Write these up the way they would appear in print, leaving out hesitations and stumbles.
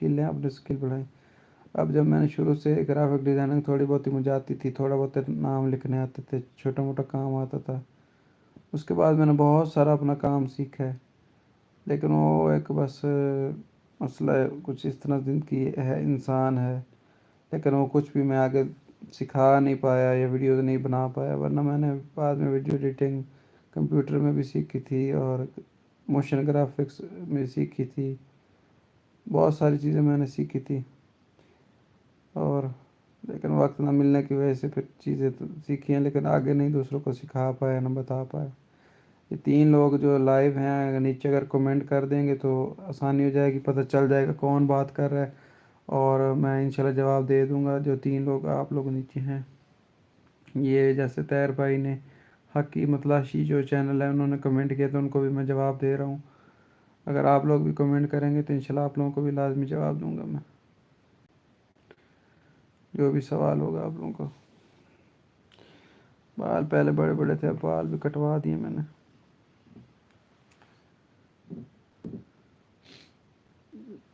Skill है अपनी skill बढ़ाएं। अब जब मैंने शुरू से ग्राफिक डिज़ाइनिंग थोड़ी बहुत ही मुझे आती थी, थोड़ा बहुत नाम लिखने आते थे, छोटा मोटा काम आता था। उसके बाद मैंने बहुत सारा अपना काम सीखा है, लेकिन वो एक बस मसला है, कुछ इस तरह ज़िंदगी है, इंसान है। लेकिन वो कुछ भी मैं आगे सिखा नहीं पाया या वीडियो नहीं बना पाया, वरना मैंने बाद में वीडियो एडिटिंग कंप्यूटर में भी सीखी थी और मोशन ग्राफिक्स में सीखी थी। बहुत सारी चीज़ें मैंने सीखी थी, और लेकिन वक्त ना मिलने की वजह से फिर चीज़ें तो सीखी हैं, लेकिन आगे नहीं दूसरों को सिखा पाया ना बता पाया। ये 3 लोग जो लाइव हैं, अगर नीचे अगर कमेंट कर देंगे तो आसानी हो जाएगी, पता चल जाएगा कौन बात कर रहा है, और मैं इंशाल्लाह जवाब दे दूंगा। जो 3 लोग आप लोग नीचे हैं, ये जैसे तैर भाई ने, हकी मतलाशी जो चैनल है, उन्होंने कमेंट किया तो उनको भी मैं जवाब दे रहा हूँ। अगर आप लोग भी कमेंट करेंगे तो इंशाल्लाह आप लोगों को भी लाजमी जवाब दूंगा मैं, जो भी सवाल होगा आप लोगों को। बाल पहले बड़े बड़े थे, अब बाल भी कटवा दिए मैंने।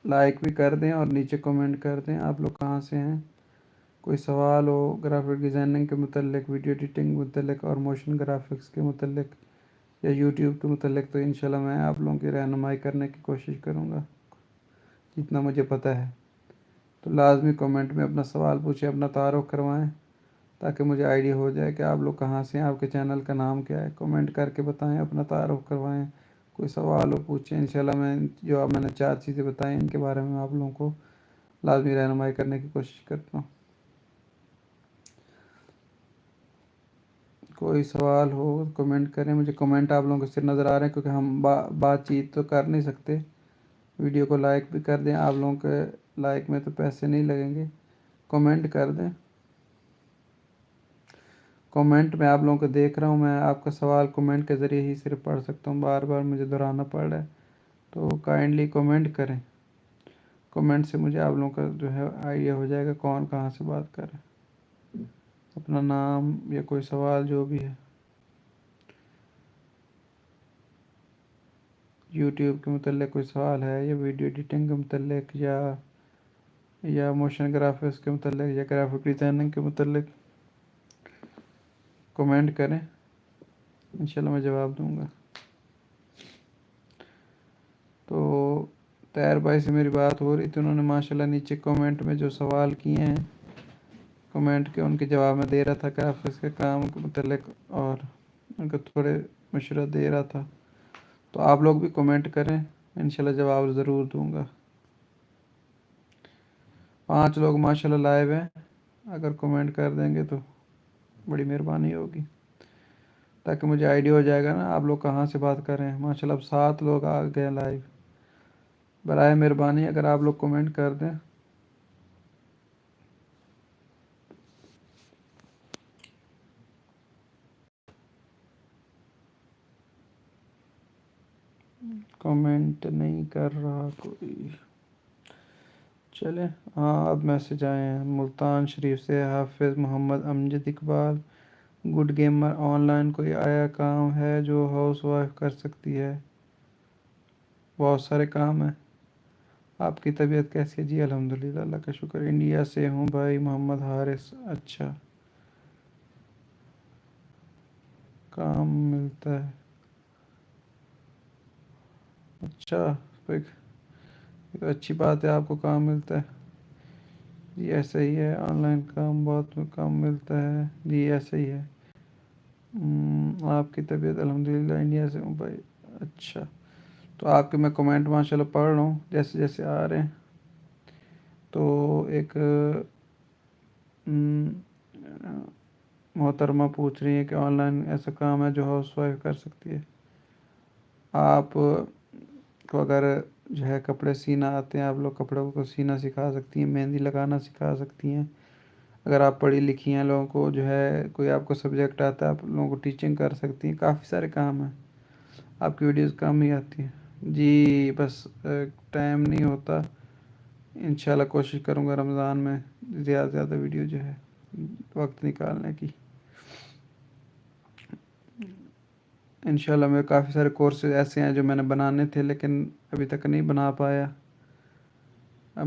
लाइक भी कर दें और नीचे कमेंट कर दें आप लोग कहाँ से हैं। कोई सवाल हो ग्राफिक डिज़ाइनिंग के मतलब, वीडियो एडिटिंग के मतलब, और मोशन ग्राफिक्स के मतलब, या यूट्यूब के मतलब, तो इंशाल्लाह मैं आप लोगों की रहनुमाई करने की कोशिश करूँगा जितना मुझे पता है। तो लाजमी कमेंट में अपना सवाल पूछें, अपना तारुफ करवाएं, ताकि मुझे आइडिया हो जाए कि आप लोग कहाँ से हैं, आपके चैनल का नाम क्या है। कमेंट करके बताएं, अपना तारुफ करवाएं, कोई सवाल हो पूछें। इंशाल्लाह मैं जो अब मैंने 4 चीज़ें बताई इनके बारे में आप लोगों को लाजमी रहनुमाई करने की कोशिश करता हूँ। कोई सवाल हो कमेंट करें। मुझे कमेंट आप लोगों के सिर नज़र आ रहे हैं, क्योंकि हम बातचीत तो कर नहीं सकते। वीडियो को लाइक भी कर दें, आप लोगों के लाइक में तो पैसे नहीं लगेंगे। कमेंट कर दें, कमेंट में आप लोगों को देख रहा हूँ मैं, आपका सवाल कमेंट के ज़रिए ही सिर्फ पढ़ सकता हूँ, बार बार मुझे दोहराना पड़ रहा है। तो काइंडली कमेंट करें, कमेंट से मुझे आप लोगों का जो है आइडिया हो जाएगा कौन कहाँ से बात कर रहा है, अपना नाम या कोई सवाल जो भी है। यूट्यूब के मतलब कोई सवाल है, या वीडियो एडिटिंग के मतलब, या मोशन ग्राफिक्स के मतलब, या ग्राफिक डिज़ाइनिंग के मतलब, कमेंट करें, इंशाल्लाह मैं जवाब दूंगा। तो तैर भाई से मेरी बात हो रही थी, उन्होंने माशाल्लाह नीचे कमेंट में जो सवाल किए हैं, कमेंट के उनके जवाब में दे रहा था ग्राफिक्स के काम के मतलब, और उनको थोड़े मशवरा दे रहा था। तो आप लोग भी कमेंट करें, इंशाल्लाह जवाब ज़रूर दूंगा। 5 लोग माशाल्लाह लाइव हैं, अगर कमेंट कर देंगे तो बड़ी मेहरबानी होगी, ताकि मुझे आइडिया हो जाएगा ना आप लोग कहाँ से बात कर रहे हैं। माशाल्लाह अब 7 लोग आ गए लाइव। बराए मेहरबानी अगर आप लोग कमेंट कर दें। कमेंट नहीं कर रहा कोई, चले। हाँ अब मैसेज आए हैं। मुल्तान शरीफ से Hafiz Muhammad Amjad Iqbal, good gamer online कोई आया काम है जो हाउस वाइफ कर सकती है? बहुत सारे काम हैं। आपकी तबीयत कैसी है? जी अल्हम्दुलिल्लाह, अल्लाह का शुक्र। इंडिया से हूँ भाई, मोहम्मद हारिस। अच्छा, काम मिलता है? अच्छा, तो एक अच्छी बात है, आपको काम मिलता है। जी ऐसा ही है, ऑनलाइन काम बहुत कम मिलता है। जी ऐसा ही है। आपकी तबीयत? अल्हम्दुलिल्लाह, इंडिया से हूँ भाई। अच्छा, तो आपके मैं कमेंट माशाल्लाह पढ़ रहा हूँ जैसे जैसे आ रहे हैं। तो एक मोहतरमा पूछ रही है कि ऑनलाइन ऐसा काम है जो हाउस वाइफ कर सकती है। आप को अगर जो है कपड़े सीना आते हैं, आप लोग कपड़ों को सीना सिखा सकती हैं, मेहंदी लगाना सिखा सकती हैं। अगर आप पढ़ी लिखी हैं, लोगों को जो है कोई आपको सब्जेक्ट आता है, आप लोगों को टीचिंग कर सकती हैं। काफ़ी सारे काम हैं, आपकी वीडियोस कम ही आती हैं। जी बस टाइम नहीं होता। इंशाल्लाह कोशिश करूँगा रमज़ान में ज़्यादा से ज़्यादा वीडियो जो है वक्त निकालने की। इंशाल्लाह मेरे काफ़ी सारे कोर्सेज ऐसे हैं जो मैंने बनाने थे, लेकिन अभी तक नहीं बना पाया।